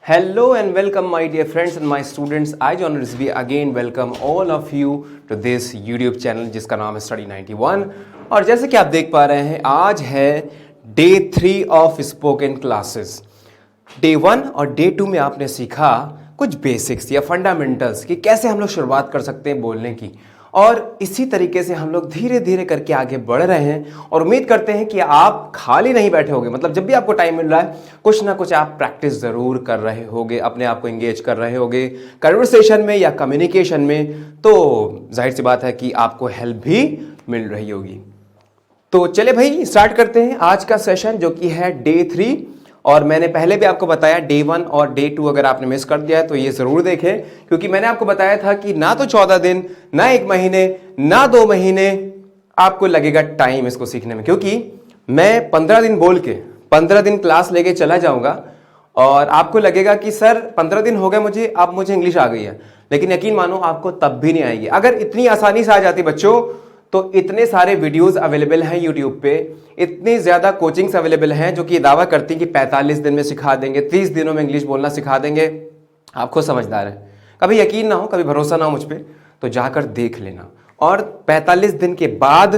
Hello and welcome my dear friends and my students. I John Rizvi again welcome all of you to this YouTube channel जिसका नाम है Study 91। और जैसे कि आप देख पा रहे हैं आज है day 3 of spoken classes. Day 1 और डे 2 में आपने सीखा कुछ बेसिक्स या फंडामेंटल्स कि कैसे हम लोग शुरुआत कर सकते हैं बोलने की, और इसी तरीके से हम लोग धीरे धीरे करके आगे बढ़ रहे हैं और उम्मीद करते हैं कि आप खाली नहीं बैठे होगे। मतलब जब भी आपको टाइम मिल रहा है कुछ ना कुछ आप प्रैक्टिस ज़रूर कर रहे होगे, अपने आप को एंगेज कर रहे होगे कन्वर्सेशन में या कम्युनिकेशन में, तो जाहिर सी बात है कि आपको हेल्प भी मिल रही होगी। तो चले भाई स्टार्ट करते हैं आज का सेशन जो कि है डे 3। और मैंने पहले भी आपको बताया डे 1 और डे 2 अगर आपने मिस कर दिया है तो ये जरूर देखें, क्योंकि मैंने आपको बताया था कि ना तो 14 दिन, ना 1 महीने, ना 2 महीने आपको लगेगा टाइम इसको सीखने में, क्योंकि मैं 15 दिन बोल के 15 दिन क्लास लेके चला जाऊंगा और आपको लगेगा कि सर 15 दिन हो गए मुझे, अब मुझे इंग्लिश आ गई है। लेकिन यकीन मानो आपको तब भी नहीं आएगी। अगर इतनी आसानी से आ जाती बच्चों तो इतने सारे वीडियोस अवेलेबल हैं यूट्यूब पे, इतनी ज्यादा कोचिंग्स अवेलेबल हैं जो कि दावा करती हैं कि 45 दिन में सिखा देंगे, 30 दिनों में इंग्लिश बोलना सिखा देंगे। आप खुद समझदार हैं, कभी यकीन ना हो, कभी भरोसा ना हो मुझ पे तो जाकर देख लेना और 45 दिन के बाद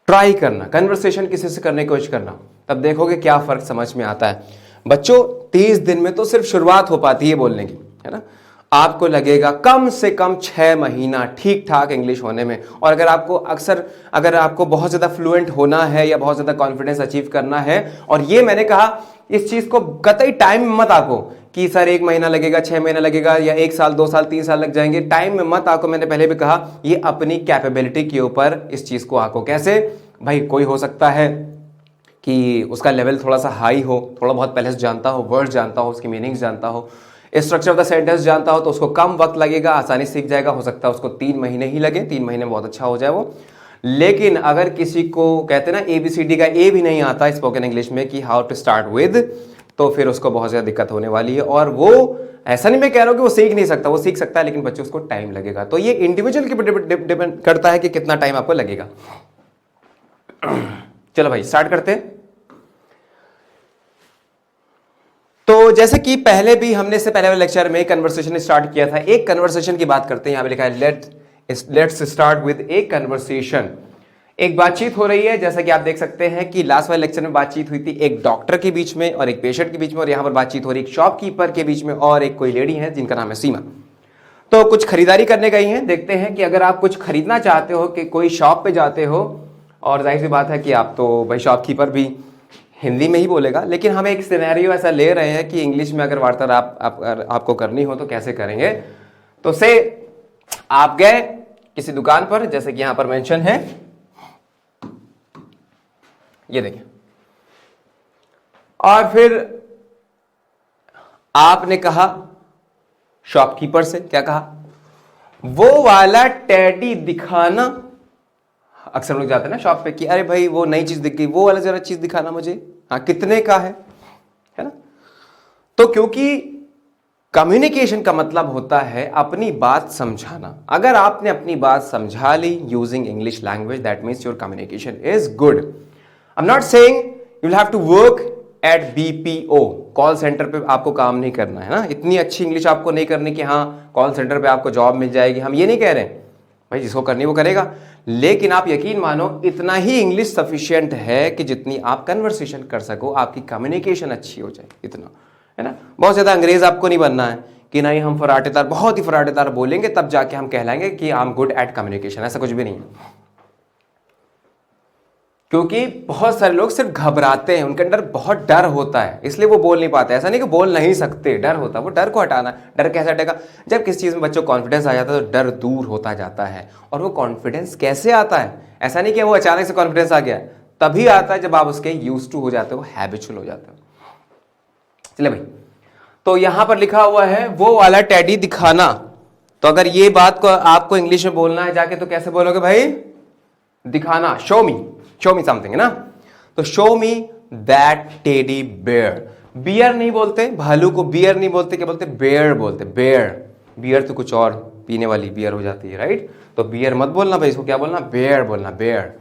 ट्राई करना, कन्वर्सेशन किसी से करने की कोशिश करना, तब देखोगे क्या फर्क समझ में आता है। बच्चों 30 दिन में तो सिर्फ शुरुआत हो पाती है बोलने की, है ना। आपको लगेगा कम से कम 6 महीना ठीक ठाक इंग्लिश होने में। और अगर आपको बहुत ज़्यादा फ्लुएंट होना है या बहुत ज़्यादा कॉन्फिडेंस अचीव करना है, और ये मैंने कहा इस चीज़ को कतई टाइम मत आको कि सर 1 महीना लगेगा, 6 महीना लगेगा या 1 साल 2 साल 3 साल लग जाएंगे, टाइम में मत आको। मैंने पहले भी कहा ये अपनी कैपेबिलिटी के ऊपर इस चीज़ को आको। कैसे भाई, कोई हो सकता है कि उसका लेवल थोड़ा सा हाई हो, थोड़ा बहुत पहले से जानता हो, वर्ड जानता हो, उसकी मीनिंग्स जानता हो, स्ट्रक्चर ऑफ द सेंटेंस जानता हो, तो उसको कम वक्त लगेगा, आसानी से सीख जाएगा। हो सकता है उसको 3 महीने ही लगे, 3 महीने में बहुत अच्छा हो जाए वो। लेकिन अगर किसी को कहते हैं ना ABCD का A भी नहीं आता स्पोकन इंग्लिश में कि हाउ टू स्टार्ट विद, तो फिर उसको बहुत ज़्यादा दिक्कत होने वाली है। और वो ऐसा नहीं मैं कह रहा हूँ कि वो सीख नहीं सकता, वो सीख सकता है, लेकिन बच्चों उसको टाइम लगेगा। तो ये इंडिविजुअल के ऊपर डिपेंड करता है कि कितना टाइम आपको लगेगा। चलो भाई स्टार्ट करते हैं। तो जैसे कि पहले भी हमने इससे पहले वाले लेक्चर में कन्वर्सेशन स्टार्ट किया था, एक कन्वर्सेशन की बात करते हैं। यहां पे लिखा है let's start with A conversation. एक बातचीत हो रही है, जैसा कि आप देख सकते हैं कि लास्ट वाले लेक्चर में बातचीत हुई थी एक डॉक्टर के बीच में और एक पेशेंट के बीच में, और यहां पर बातचीत हो रही है एक शॉपकीपर के बीच में और एक कोई लेडी है जिनका नाम है सीमा। तो कुछ खरीदारी करने गई हैं। देखते हैं कि अगर आप कुछ खरीदना चाहते हो, कि कोई शॉप पे जाते हो, और जाहिर सी बात है कि आप तो भाई शॉपकीपर भी हिंदी में ही बोलेगा, लेकिन हम एक सिनेरियो ऐसा ले रहे हैं कि इंग्लिश में अगर वार्तालाप आपको करनी हो तो कैसे करेंगे। तो से आप गए किसी दुकान पर, जैसे कि यहां पर मेंशन है, ये देखिए, और फिर आपने कहा शॉपकीपर से, क्या कहा, वो वाला टेडी दिखाना। अक्सर लोग जाते हैं ना शॉप पे कि अरे भाई वो नई चीज दिख गई, वो वाला जरा चीज दिखाना मुझे, हाँ कितने का है ना। तो क्योंकि कम्युनिकेशन का मतलब होता है अपनी बात समझाना। अगर आपने अपनी बात समझा ली using English language, that means your communication is good. I am not saying you will have to work at BPO, call centre पे आपको काम नहीं करना है ना, इतनी अच्छी इंग्लिश आपको नहीं करनी कि हाँ कॉल सेंटर पे आपको जॉब मिल जाएगी। हम ये नहीं कह रहे हैं, भाई जिसको करनी वो करेगा, लेकिन आप यकीन मानो इतना ही इंग्लिश सफिशिएंट है कि जितनी आप कन्वर्सेशन कर सको, आपकी कम्युनिकेशन अच्छी हो जाए, इतना, है ना। बहुत ज़्यादा अंग्रेज आपको नहीं बनना है कि नहीं हम फराटेदार, बहुत ही फराटेदार बोलेंगे तब जाके हम कहलाएंगे कि I am good at communication, ऐसा कुछ भी नहीं है। क्योंकि बहुत सारे लोग सिर्फ घबराते हैं, उनके अंदर बहुत डर होता है, इसलिए वो बोल नहीं पाते। ऐसा नहीं कि बोल नहीं सकते, डर होता है, वो डर को हटाना। डर कैसे हटेगा? जब किसी चीज़ में बच्चों को कॉन्फिडेंस आ जाता है तो डर दूर होता जाता है। और वो कॉन्फिडेंस कैसे आता है? ऐसा नहीं कि वो अचानक से कॉन्फिडेंस आ गया, तभी आता है जब आप उसके यूज टू हो जाते हो, हैबिचुअल हो जाते हो। चलिए भाई, तो यहां पर लिखा हुआ है वो वाला टेडी दिखाना। तो अगर ये बात को आपको इंग्लिश में बोलना है जाके, तो कैसे बोलोगे भाई? दिखाना, शो मी समथिंग, है ना। तो show me that teddy bear. Beer नहीं बोलते, भालू को बियर नहीं बोलते, क्या बोलते? बेयर बोलते। बियर तो कुछ और पीने वाली बियर हो जाती है, राइट। तो बियर मत बोलना भाई, इसको क्या बोलना? बेयर बोलना, bear.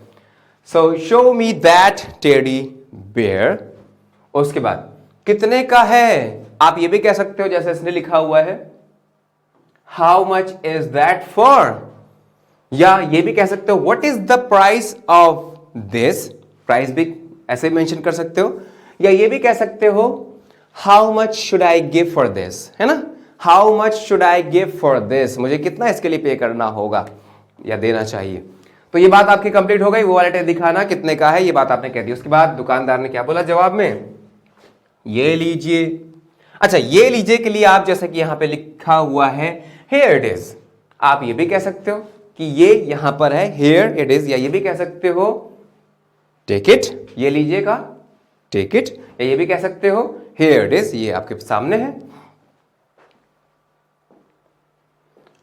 So show me that teddy bear. उसके बाद कितने का है? आप ये भी कह सकते हो जैसे इसने लिखा हुआ है how much is that for, या ये भी कह सकते हो what is the price of this, price भी ऐसे मेंशन कर सकते हो, या ये भी कह सकते हो how much should I give for this, है ना, how much should I give for this, मुझे कितना इसके लिए पे करना होगा या देना चाहिए। तो ये बात आपकी कंप्लीट हो गई, वो वाला टेप दिखाना कितने का है, ये बात आपने कह दी। उसके बाद दुकानदार ने क्या बोला जवाब में, ये लीजिए। अच्छा, ये लीजिए के लिए आप जैसे कि यहां पे लिखा हुआ है here it is, आप ये भी कह सकते हो कि ये यहां पर है here it is, या ये भी कह सकते हो take it, ये लीजिएगा take it, या ये भी कह सकते हो here it is, ये आपके सामने है।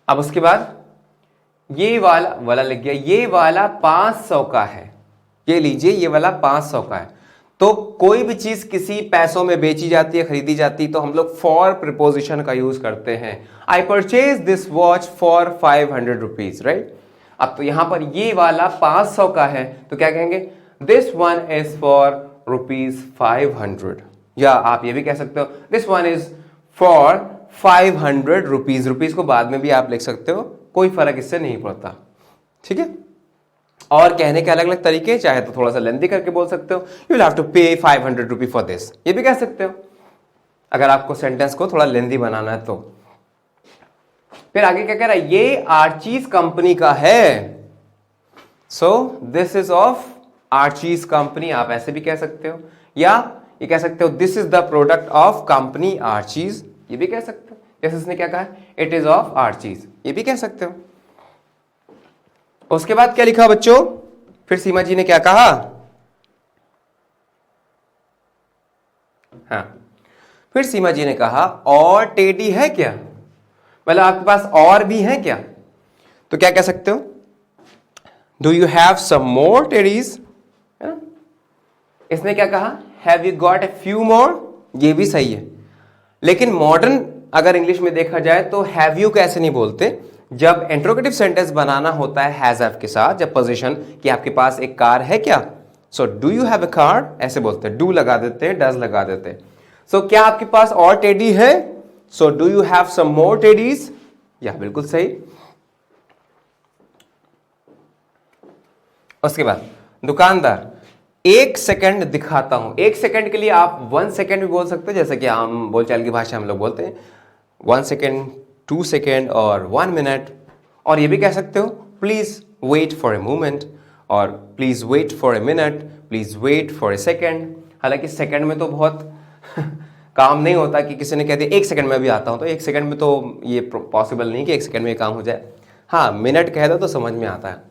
अब उसके बाद ये वाला लिख गया, ये वाला 500 का है, ये लीजिए ये वाला 500 का है। तो कोई भी चीज किसी पैसों में बेची जाती है, खरीदी जाती है, तो हम लोग फॉर प्रिपोजिशन का यूज करते हैं। I purchase this watch for 500 rupees, right. अब तो यहां पर ये वाला 500 का है तो क्या कहेंगे, दिस वन इज फॉर ₹500, या आप ये भी कह सकते हो this one is for 500 rupees. Rupees को बाद में भी आप लिख सकते हो, कोई फर्क इससे नहीं पड़ता, ठीक है। और कहने के अलग अलग तरीके, चाहे तो थोड़ा सा लेंथी करके बोल सकते हो, यू विल हैव टू पे 500 रुपी फॉर दिस, ये भी कह सकते हो अगर आपको सेंटेंस को थोड़ा लेंथी बनाना है तो। फिर आगे क्या कह रहा है, ये आर्चीज कंपनी का है, so this is of Archies company, आप ऐसे भी कह सकते हो, या ये कह सकते हो this is the product of company Archies, ये भी कह सकते हो। जैसे इसने क्या कहा, इट इज ऑफ आर्चीज, ये भी कह सकते हो। उसके बाद क्या लिखा बच्चों, फिर सीमा जी ने क्या कहा, हाँ, फिर सीमा जी ने कहा और टेडी है क्या, मतलब आपके पास और भी है क्या, तो क्या कह सकते हो, do you have some more teddies, है ना। इसने क्या कहा, have you got a few more, ये भी सही है, लेकिन मॉडर्न अगर इंग्लिश में देखा जाए तो हैव यू कैसे नहीं बोलते, जब इंट्रोगेटिव सेंटेंस बनाना होता है हैज हैव के साथ, जब पोजीशन कि आपके पास एक कार है क्या, सो do you have a car ऐसे बोलते हैं, डू लगा देते हैं, डज लगा देते हैं। सो क्या आपके पास और टेडी है, so do you have some more teddies, या बिल्कुल सही। उसके बाद दुकानदार, 1 सेकंड दिखाता हूं, 1 सेकंड के लिए आप 1 सेकंड भी बोल सकते हो, जैसे कि हम बोलचाल की भाषा हम लोग बोलते हैं 1 सेकंड, 2 सेकेंड और 1 मिनट। और ये भी कह सकते हो please wait for a moment, और please wait for a minute, please wait for a second. हालांकि सेकेंड में तो बहुत काम नहीं होता कि किसी ने कह दिया 1 सेकंड में भी आता हूं, तो 1 सेकंड में तो ये पॉसिबल नहीं कि 1 सेकंड में ये काम हो जाए। हाँ, मिनट कह दो तो समझ में आता है,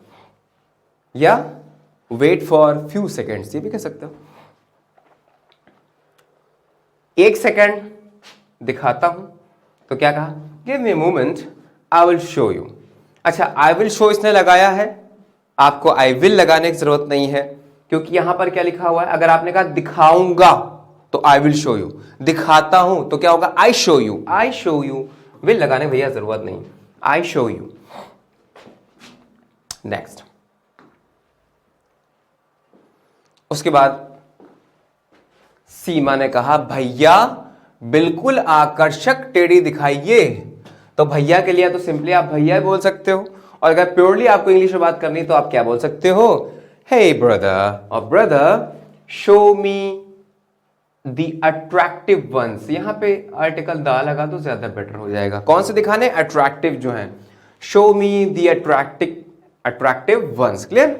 या वेट फॉर फ्यू सेकेंड्स, ये भी कह सकते हो। 1 सेकंड दिखाता हूं तो क्या कहा, give me moment I will show you. अच्छा, आई विल शो इसने लगाया है, आपको आई विल लगाने की जरूरत नहीं है, क्योंकि यहां पर क्या लिखा हुआ है, अगर आपने कहा दिखाऊंगा तो आई विल शो यू, दिखाता हूं तो क्या होगा, I show you, I show you, will लगाने भैया जरूरत नहीं, आई शो यू। नेक्स्ट, उसके बाद सीमा ने कहा भैया बिल्कुल आकर्षक टेढ़ी दिखाइए, तो भैया के लिए तो सिंपली आप भैया बोल सकते हो, और अगर प्योरली आपको इंग्लिश में बात करनी तो आप क्या बोल सकते हो, हे ब्रदर, और brother show me the attractive ones. यहां पे आर्टिकल द लगा तो ज्यादा बेटर हो जाएगा। कौन से दिखाने, अट्रैक्टिव जो है, show me the attractive ones. Clear,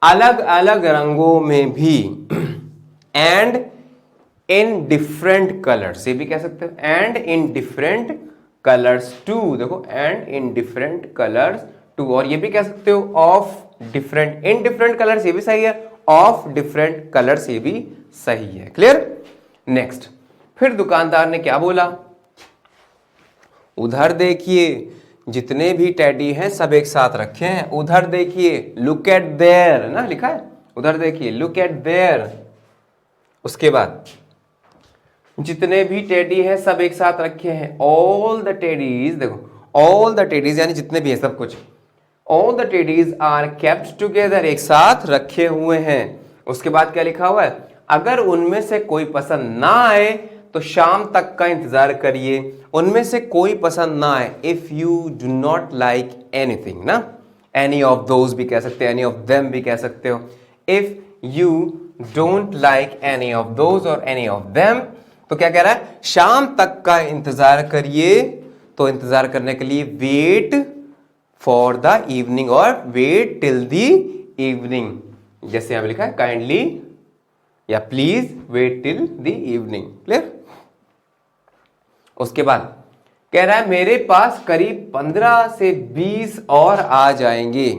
अलग अलग रंगों में भी, एंड इन डिफरेंट कलर्स, ये भी कह सकते हो, and in different colours too, देखो and in different colours too, और ये भी कह सकते हो of different, in different colours ये भी सही है, ऑफ डिफरेंट कलर्स ये भी सही है। क्लियर। नेक्स्ट, फिर दुकानदार ने क्या बोला, उधर देखिए जितने भी टेडी हैं सब एक साथ रखे हैं, उधर देखिए, लुक एट देयर, ना लिखा है, उधर देखिए, लुक एट देयर। उसके बाद जितने भी टेडी हैं सब एक साथ रखे हैं, ऑल द टेडीज, देखो ऑल द टेडीज यानी जितने भी हैं सब कुछ, all the teddies are kept together, एक साथ रखे हुए हैं। उसके बाद क्या लिखा हुआ है, अगर उनमें से कोई पसंद ना आए तो शाम तक का इंतजार करिए, उनमें से कोई पसंद ना आए, if you do not like anything ना, एनी ऑफ दोज भी कह सकते हो, एनी ऑफ देम भी कह सकते हो। If you don't like any of those और एनी ऑफ देम, तो क्या कह रहा है, शाम तक का इंतजार करिए। तो इंतजार करने के लिए वेट फॉर द इवनिंग और वेट टिल द इवनिंग, जैसे यहां लिखा है काइंडली या please wait till the evening. Clear? उसके बाद कह रहा है मेरे पास करीब 15 से 20 और आ जाएंगे।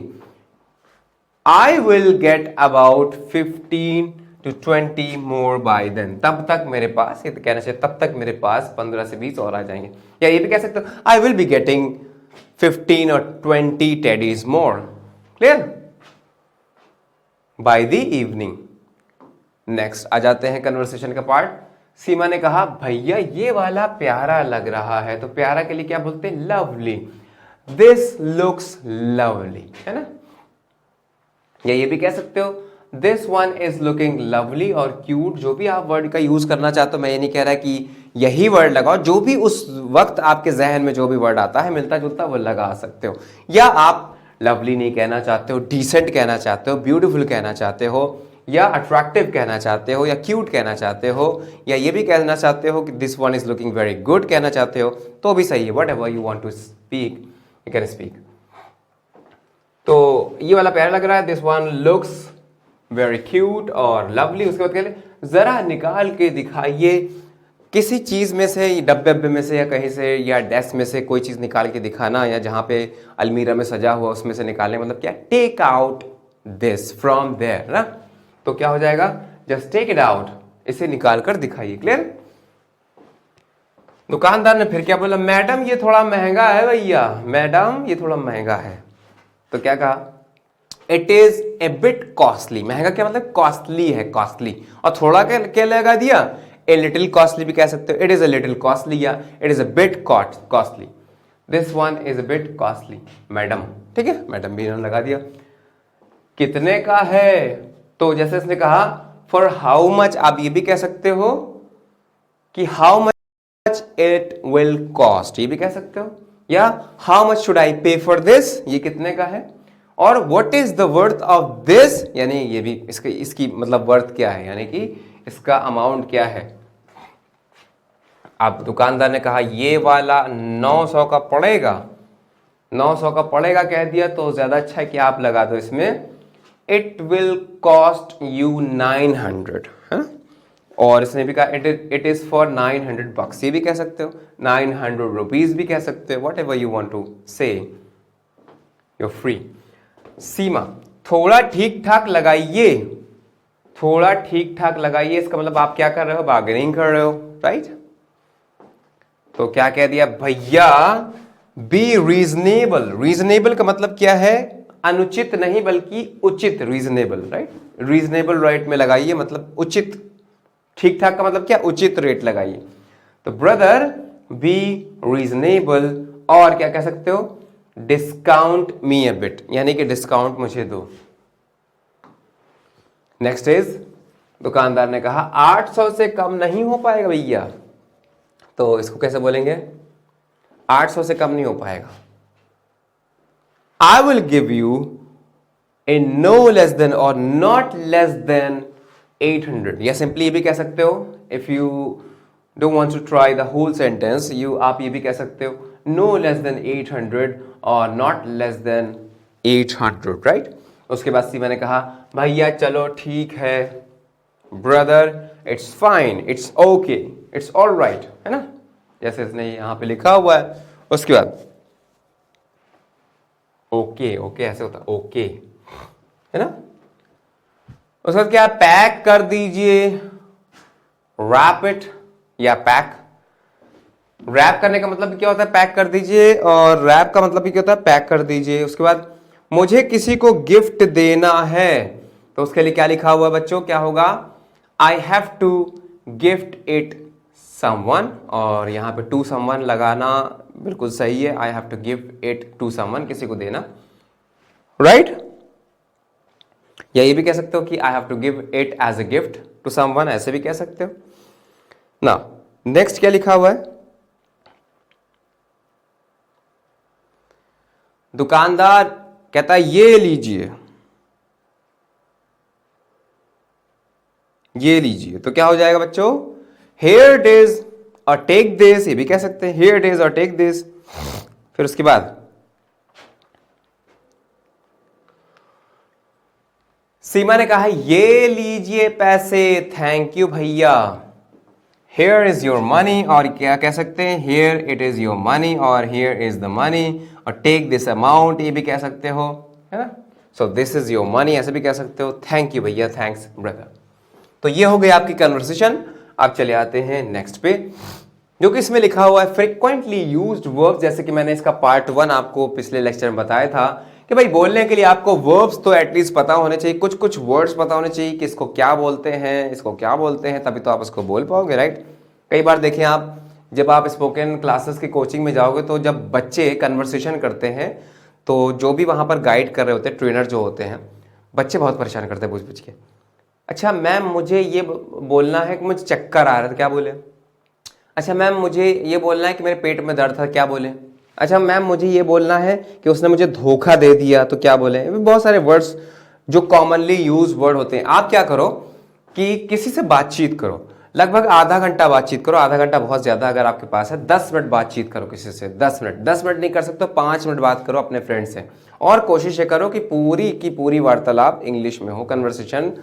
I will get about 15 to 20 more by then। तब तक मेरे पास, ये तो कहना चाहिए तब तक मेरे पास 15 से 20 और आ जाएंगे, या ये भी कह सकते हो I will be getting 15 or 20 teddies more। Clear? By the evening। Next आ जाते हैं कन्वर्सेशन का पार्ट। सीमा ने कहा भैया ये वाला प्यारा लग रहा है, तो प्यारा के लिए क्या बोलते हैं, लवली। दिस लुक्स लवली, है ना, या ये भी कह सकते हो this one is looking lovely और क्यूट। जो भी आप वर्ड का यूज करना चाहते हो, मैं ये नहीं कह रहा कि यही वर्ड लगाओ, जो भी उस वक्त आपके जहन में जो भी वर्ड आता है मिलता जुलता, वो लगा सकते हो। या आप लवली नहीं कहना चाहते हो, डिसेंट कहना चाहते हो, ब्यूटीफुल कहना चाहते हो, या अट्रैक्टिव कहना चाहते हो, या क्यूट कहना चाहते हो, या ये भी कहना चाहते हो कि this one is looking very good कहना चाहते हो, तो भी सही है। Whatever you want to speak you can speak. तो ये वाला प्यारा लग रहा है, this one looks very cute और लवली। उसके बाद कहते जरा निकाल के दिखाइए, किसी चीज में से, डब्बे में से या कहीं से या डेस्क में से कोई चीज निकाल के दिखाना, या जहां पे अलमीरा में सजा हुआ उसमें से निकालने, मतलब क्या, take out this from there ना, तो क्या हो जाएगा, जस्ट टेक इट आउट, इसे निकाल कर दिखाइए। क्लियर? दुकानदार ने फिर क्या बोला, मैडम ये थोड़ा महंगा है भैया, मैडम ये थोड़ा महंगा है। तो क्या कहा, it is a bit costly. महंगा क्या मतलब, कॉस्टली है, कॉस्टली। और थोड़ा क्या लगा दिया, ए लिटिल कॉस्टली भी कह सकते हो, it is a little costly या it is a bit costly. This one is a bit costly madam. ठीक है, मैडम भी इन्होंने लगा दिया। कितने का है, तो जैसे इसने कहा फॉर हाउ मच, आप ये भी कह सकते हो कि how much it will cost, ये भी कह सकते हो, या हाउ मच शुड आई पे फॉर दिस, ये कितने का है, और what is the worth of this, यानी ये भी इसकी मतलब वर्थ क्या है, यानी कि इसका अमाउंट क्या है। अब दुकानदार ने कहा ये वाला 900 का पड़ेगा, 900 का पड़ेगा कह दिया, तो ज्यादा अच्छा है कि आप लगा दो इसमें इट विल कॉस्ट यू 900, है? और इसने भी कहा इट इज फॉर 900 bucks, ये भी कह सकते हो, 900 रुपीज भी कह सकते हो, whatever you want to say, you free. Seema, थोड़ा ठीक ठाक लगाइए, थोड़ा ठीक ठाक लगाइए, इसका मतलब आप क्या कर रहे हो, बार्गेनिंग कर रहे हो, राइट? तो क्या कह दिया भैया, बी रीजनेबल। रीजनेबल का मतलब क्या है, अनुचित नहीं बल्कि उचित, रीजनेबल, राइट? रीजनेबल रेट में लगाइए, मतलब उचित। ठीक ठाक का मतलब क्या, उचित रेट लगाइए। तो ब्रदर बी रीजनेबल, और क्या कह सकते हो, डिस्काउंट मी अ बिट, यानी कि डिस्काउंट मुझे दो। नेक्स्ट इज, दुकानदार ने कहा 800 से कम नहीं हो पाएगा भैया, तो इसको कैसे बोलेंगे, 800 से कम नहीं हो पाएगा। I will give you a no less than or not less than 800, या सिंपली ये भी कह सकते हो, if you don't want to try the whole sentence, आप ये भी कह सकते हो no less than 800 or not less than 800, right? उसके बाद सीमा ने कहा भैया चलो ठीक है, brother it's fine, it's okay, it's all right, है ना, जैसे इसने यहां पे लिखा हुआ है। उसके बाद ओके, ओके ऐसे होता, ओके, है ना। उसके बाद क्या, पैक कर दीजिए, रैप इट, या पैक। रैप करने का मतलब क्या होता है, पैक कर दीजिए, और रैप का मतलब क्या होता है, पैक कर दीजिए। उसके बाद मुझे किसी को गिफ्ट देना है, तो उसके लिए क्या लिखा हुआ है बच्चों, क्या होगा, I have to gift it someone, और यहां पे टू समवन लगाना बिल्कुल सही है, I have to give it to someone, किसी को देना, राइट? या ये भी कह सकते हो कि I have to give it as a gift to someone, ऐसे भी कह सकते हो ना। नेक्स्ट क्या लिखा हुआ है? दुकानदार कहता है ये लीजिए, ये लीजिए, तो क्या हो जाएगा बच्चों? हियर इट इज और टेक दिस, ये भी कह सकते हैं हियर इट इज और टेक दिस। फिर उसके बाद सीमा ने कहा ये लीजिए पैसे, थैंक यू भैया, हियर इज योर मनी, और क्या कह सकते हैं? Here it is your money और हियर इज द मनी, और टेक दिस अमाउंट ये भी कह सकते हो, है ना? सो दिस इज योर मनी ऐसे भी कह सकते हो, थैंक यू भैया, थैंक्स ब्रदर। तो ये हो गई आपकी कन्वर्सेशन। आप चले आते हैं नेक्स्ट पे, जो कि इसमें लिखा हुआ है फ्रीक्वेंटली यूज्ड वर्ब। जैसे कि मैंने इसका पार्ट 1 आपको पिछले लेक्चर में बताया था कि भाई बोलने के लिए आपको वर्ब्स तो एटलीस्ट पता होने चाहिए, कुछ कुछ वर्ड्स पता होने चाहिए कि इसको क्या बोलते हैं, इसको क्या बोलते हैं, तभी तो आप इसको बोल पाओगे, राइट? कई बार देखें आप, जब आप स्पोकन क्लासेस की कोचिंग में जाओगे तो जब बच्चे कन्वर्सेशन करते हैं तो जो भी वहाँ पर गाइड कर रहे होते हैं, ट्रेनर जो होते हैं, बच्चे बहुत परेशान करते हैं पूछ के। अच्छा मैम मुझे ये बोलना है कि मुझे चक्कर आ रहा था, क्या बोले? अच्छा मैम मुझे ये बोलना है कि मेरे पेट में दर्द था, क्या बोले? अच्छा मैम मुझे ये बोलना है कि उसने मुझे धोखा दे दिया, तो क्या बोले? बहुत सारे वर्ड्स जो कॉमनली यूज वर्ड होते हैं। आप क्या करो कि किसी से बातचीत करो, लगभग आधा घंटा बातचीत करो, आधा घंटा बहुत ज्यादा अगर आपके पास है, 10 मिनट बातचीत करो किसी से, 10 मिनट नहीं कर सकते तो 5 मिनट बात करो अपने फ्रेंड से, और कोशिश ये करो कि पूरी की पूरी वार्तालाप इंग्लिश में हो, कन्वर्सेशन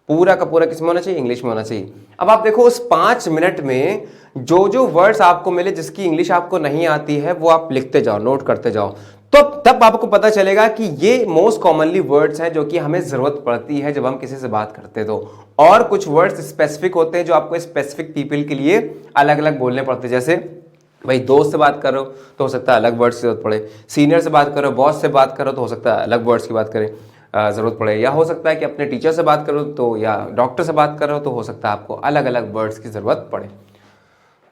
पूरा का पूरा किसमें होना चाहिए? इंग्लिश में होना चाहिए। अब आप देखो उस 5 मिनट में जो जो वर्ड्स आपको मिले जिसकी इंग्लिश आपको नहीं आती है वो आप लिखते जाओ, नोट करते जाओ, तो तब आपको पता चलेगा कि ये मोस्ट कॉमनली वर्ड्स हैं जो कि हमें जरूरत पड़ती है जब हम किसी से बात करते हैं। तो और कुछ वर्ड्स स्पेसिफिक होते हैं जो आपको स्पेसिफिक पीपल के लिए अलग अलग बोलने पड़ते हैं। जैसे भाई दोस्त से बात करो तो हो सकता है अलग वर्ड्स की जरूरत पड़े, सीनियर से बात करो, बॉस से बात करो तो हो सकता है अलग वर्ड्स की बात करें जरूरत पड़े, या हो सकता है कि अपने टीचर से बात करो तो, या डॉक्टर से बात करो तो हो सकता है आपको अलग अलग वर्ड्स की जरूरत पड़े।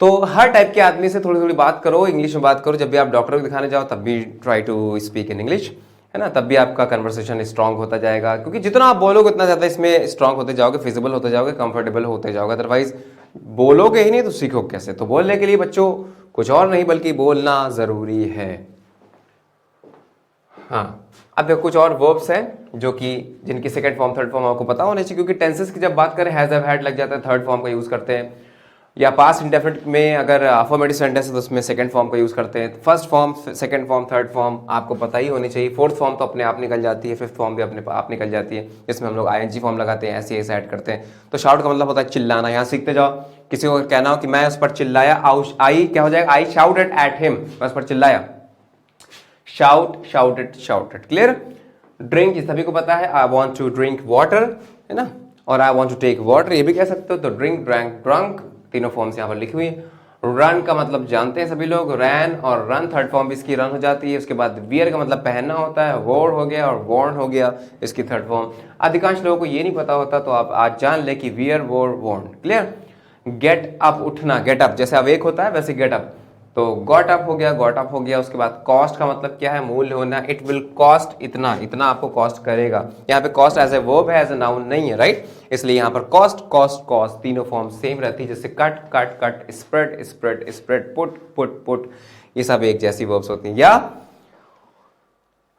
तो हर टाइप के आदमी से थोड़ी थोड़ी बात करो, इंग्लिश में बात करो। जब भी आप डॉक्टर को दिखाने जाओ तब भी try to speak in English, है ना? तब भी आपका कन्वर्सेशन स्ट्रांग होता जाएगा, क्योंकि जितना आप बोलोगे उतना ज़्यादा इसमें स्ट्रांग होते जाओगे, फिजिबल होते जाओगे, कंफर्टेबल होते जाओगे। अदरवाइज बोलोगे ही नहीं तो सीखोगे कैसे? तो बोलने के लिए बच्चों कुछ और नहीं बल्कि बोलना ज़रूरी है। हाँ, अब देखो कुछ और वर्ब्स हैं जो कि जिनकी सेकंड फॉर्म थर्ड फॉर्म आपको पता होने चाहिए, क्योंकि टेंसेस की जब बात करें हैज हैव हैड लग जाता है, थर्ड फॉर्म का यूज़ करते हैं। या पास्ट इंडेफिनिट में अगर अफर्मेटिव सेंटेंस है तो उसमें सेकंड फॉर्म का यूज़ करते हैं। First form, second form, third form आपको पता ही होनी चाहिए। फोर्थ फॉर्म तो अपने आप निकल जाती है, फिफ्थ फॉर्म भी अपने आप निकल जाती है, जिसमें हम लोग आईएनजी फॉर्म लगाते हैं, ऐसे ऐसे ऐड करते हैं। तो शाउट का मतलब होता है चिल्लाना, यहाँ सीखते जाओ। किसी को कहना हो कि मैं उस पर चिल्लाया, आई क्या हो जाएगा? आई शाउटेड एट हिम, मैं उस पर चिल्लाया। Shout, shouted, shouted, clear? Drink सभी को पता है, I want to drink water, है ना? और I want to take water ये भी कह सकते हो। तो ड्रिंक, ड्रैंक, ड्रंक तीनों फॉर्म्स यहाँ पर लिखी हुई है। रन का मतलब जानते हैं सभी लोग, रैन और रन थर्ड फॉर्म भी इसकी रन हो जाती है। उसके बाद वियर का मतलब पहनना होता है, वोर हो गया और वॉर्न हो गया इसकी थर्ड फॉर्म। अधिकांश लोगों को ये नहीं पता होता, तो आप आज जान ले कि वियर, वोर, वॉर्न, क्लियर? गेट अप, उठना, गेट अप, जैसे अवेक होता है वैसे गेट अप, तो गॉट अप हो गया, गॉट अप हो गया। उसके बाद कॉस्ट का मतलब क्या है? मूल्य होना, इट विल कॉस्ट, इतना, इतना आपको कॉस्ट करेगा। यहाँ पे कॉस्ट एज ए वर्ब है, एज ए नाउन नहीं है, राइट? इसलिए यहाँ पर कॉस्ट, कॉस्ट, कॉस्ट तीनों फॉर्म सेम रहती है, जैसे cut, cut, cut, spread, spread, spread, put, put, put, ये सब एक जैसी वर्ब्स होती हैं। या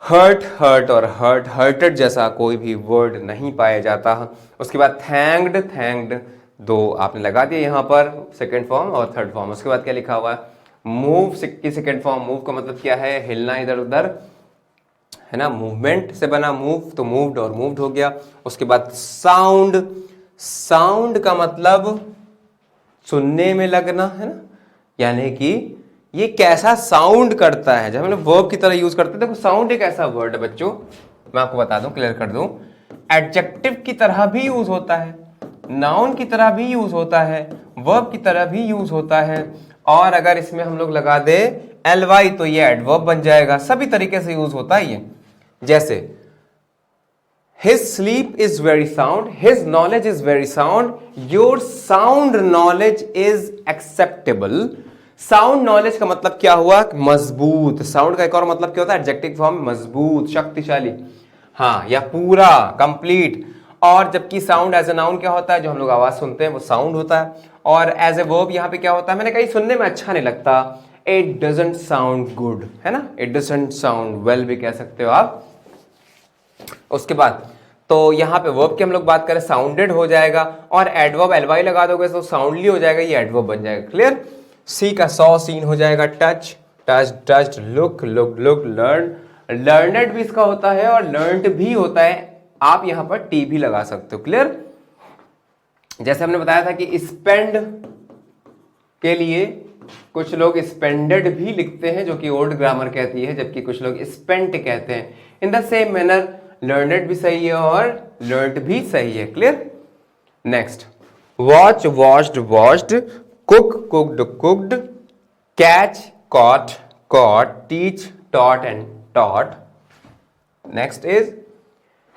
हर्ट, हर्ट और हर्ट, हर्टेड जैसा कोई भी वर्ड नहीं पाया जाता। उसके बाद थैंक्ड, थैंक्ड दो आपने लगा दिया यहाँ पर, सेकेंड फॉर्म और थर्ड फॉर्म। उसके बाद क्या लिखा हुआ है? मूव की सेकेंड फॉर्म, मूव का मतलब क्या है? हिलना इधर उधर, है ना? मूवमेंट से बना मूव, तो मूव्ड और मूव्ड हो गया। उसके बाद साउंड, साउंड का मतलब सुनने में लगना, है ना? यानी कि ये कैसा साउंड करता है, जब हम लोग वर्ब की तरह यूज करते हैं। देखो साउंड एक ऐसा वर्ड है बच्चों, मैं आपको बता दूं, क्लियर कर दूं, एडजेक्टिव की तरह भी यूज होता है, नाउन की तरह भी यूज होता है, वर्ब की तरह भी यूज होता है, और अगर इसमें हम लोग लगा दे ly तो ये एडवर्ब बन जाएगा। सभी तरीके से यूज होता है ये। जैसे his sleep is very sound, his knowledge is very sound, your sound knowledge is acceptable। Sound knowledge का मतलब क्या हुआ? मजबूत। साउंड का एक और मतलब क्या होता है? एडजेक्टिव फॉर्म, मजबूत, शक्तिशाली, हाँ, या पूरा, कंप्लीट। और जबकि साउंड एज ए नाउन क्या होता है, जो हम लोग आवाज सुनते हैं वो साउंड होता है, और एज ए वर्ब यहाँ पे क्या होता है, मैंने कहीं सुनने में अच्छा नहीं लगता, इट डजंट साउंड गुड, है ना, इट डजंट साउंड वेल भी कह सकते हो आप। उसके बाद तो यहाँ पे वर्ब की हम लोग बात करें, साउंडेड हो जाएगा, और एडवर्ब एलवाई लगा दोगे तो साउंडली हो जाएगा, ये एडवर्ब बन जाएगा। क्लियर। सी का सॉ सीन हो जाएगा, touch touch touched, look look look, learn learned भी इसका होता है, और लर्नड भी होता है, आप यहां पर टी भी लगा सकते हो। क्लियर। जैसे हमने बताया था कि स्पेंड के लिए कुछ लोग स्पेंडेड भी लिखते हैं, जो कि ओल्ड ग्रामर कहती है, जबकि कुछ लोग स्पेंट कहते हैं। इन द सेम मैनर लर्नेड भी सही है और लर्नड भी सही है। Clear. Next, watch watched watched, cook cooked cooked, catch caught caught, teach taught and taught। Next is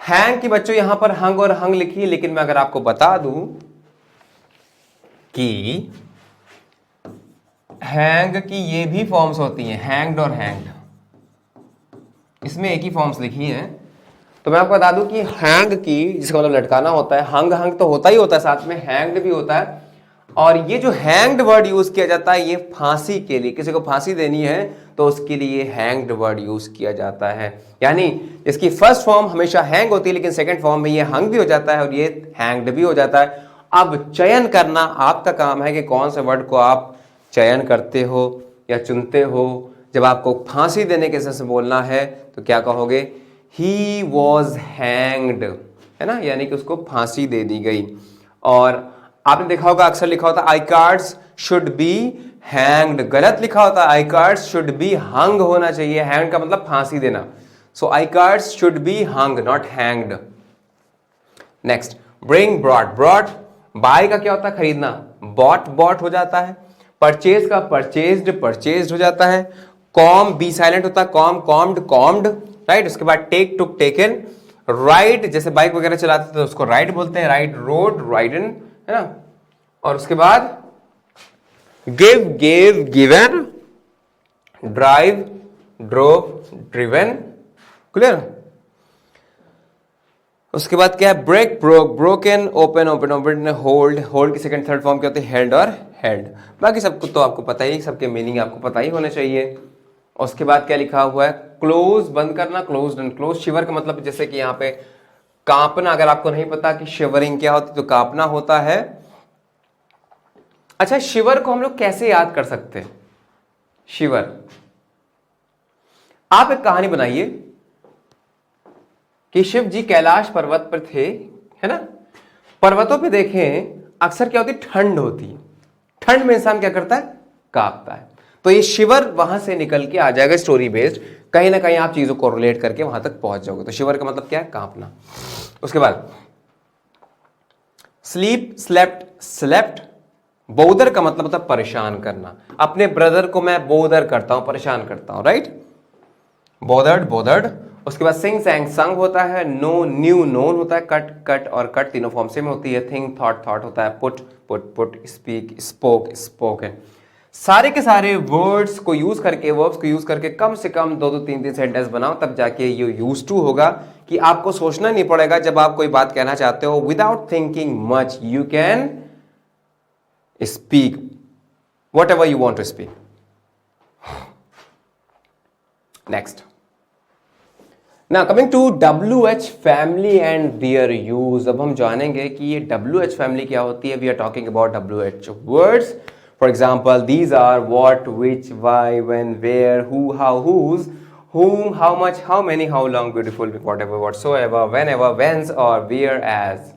hang की बच्चों यहां पर हंग और हंग लिखी है, लेकिन मैं अगर आपको बता दूं कि हैंग की ये भी फॉर्म्स होती हैं, हैंग्ड और हैंग्ड, इसमें एक ही फॉर्म्स लिखी हैं। तो मैं आपको बता दूं कि हैंग की, जिसका मतलब लटकाना होता है, हंग हंग तो होता ही होता है, साथ में हैंग्ड भी होता है। और ये जो हैंग्ड वर्ड यूज किया जाता है, ये फांसी के लिए, किसी को फांसी देनी है तो उसके लिए हैंग्ड वर्ड यूज किया जाता है। यानी इसकी फर्स्ट फॉर्म हमेशा हैंग होती है, लेकिन सेकंड फॉर्म में ये हंग भी हो जाता है और ये हैंग्ड भी हो जाता है। अब चयन करना आपका काम है कि कौन से वर्ड को आप चयन करते हो या चुनते हो। जब आपको फांसी देने के से बोलना है तो क्या कहोगे, ही वॉज हैंग्ड, है ना, यानी कि उसको फांसी दे दी गई। और आपने देखा होगा अक्सर लिखा होता है I cards should be hanged, गलत लिखा होता है, I cards should be hung होना चाहिए। हैंग का मतलब फांसी देना, so I cards should be hung not hanged. Next, bring brought brought, buy का क्या होता है, खरीदना, बॉट बॉट हो जाता है। परचेज का परचेज्ड परचेज्ड हो जाता है। कॉम बी साइलेंट होता है, कॉम कॉम्ड कॉम्ड, राइट। उसके बाद टेक टुक टेकन, राइड जैसे बाइक वगैरह चलाते थे तो उसको राइड बोलते हैं, राइड रोड राइडन, है ना। और उसके बाद give gave given, drive drove driven. Clear. उसके बाद क्या है, break broke broken, open open open, hold hold की सेकंड थर्ड फॉर्म क्या होती है, हेल्ड और हेल्ड। बाकी सब कुछ तो आपको पता ही, सबके मीनिंग आपको पता ही होने चाहिए। उसके बाद क्या लिखा हुआ है, क्लोज बंद करना, क्लोज एंड क्लोज। शिवर का मतलब जैसे कि यहाँ पे कांपना, अगर आपको नहीं पता कि शिवरिंग क्या होती तो कांपना होता है। अच्छा, शिवर को हम लोग कैसे याद कर सकते हैं, शिवर, आप एक कहानी बनाइए कि शिव जी कैलाश पर्वत पर थे, है ना। पर्वतों पे देखें अक्सर क्या होती, ठंड होती है, ठंड में इंसान क्या करता है, कांपता है। तो ये शिवर वहां से निकल के आ जाएगा, स्टोरी बेस्ड, कहीं ना कहीं आप चीजों को रिलेट करके वहां तक पहुंच जाओगे। तो शिवर का मतलब क्या है, कांपना। उसके बाद स्लीप स्लेप्ट स्लेप्ट, बोदर का मतलब होता है परेशान करना। अपने ब्रदर को मैं बोदर करता हूं, परेशान करता हूं, राइट, बोदर्ड बोदर्ड। उसके बाद सिंग सैंग संग होता है, नो न्यू नोन होता है, कट कट और कट तीनों फॉर्म से में होती है। थिंक थॉट थॉट होता है, put put put, speak spoke spoken. सारे के सारे वर्ड्स को यूज करके, वर्ब्स को यूज करके कम से कम दो दो तीन तीन सेंटेंस बनाओ, तब जाके ये यूज टू होगा कि आपको सोचना नहीं पड़ेगा। जब आप कोई बात कहना चाहते हो, without thinking much you can speak whatever you want to speak. Next, now coming to WH family and their use। अब हम जानेंगे कि ये WH family क्या होती है। We are talking about WH words। For example, these are what, which, why, when, where, who, how, whose, whom, how much, how many, how long, beautiful, whatever, whatsoever, whenever, whence और whereas।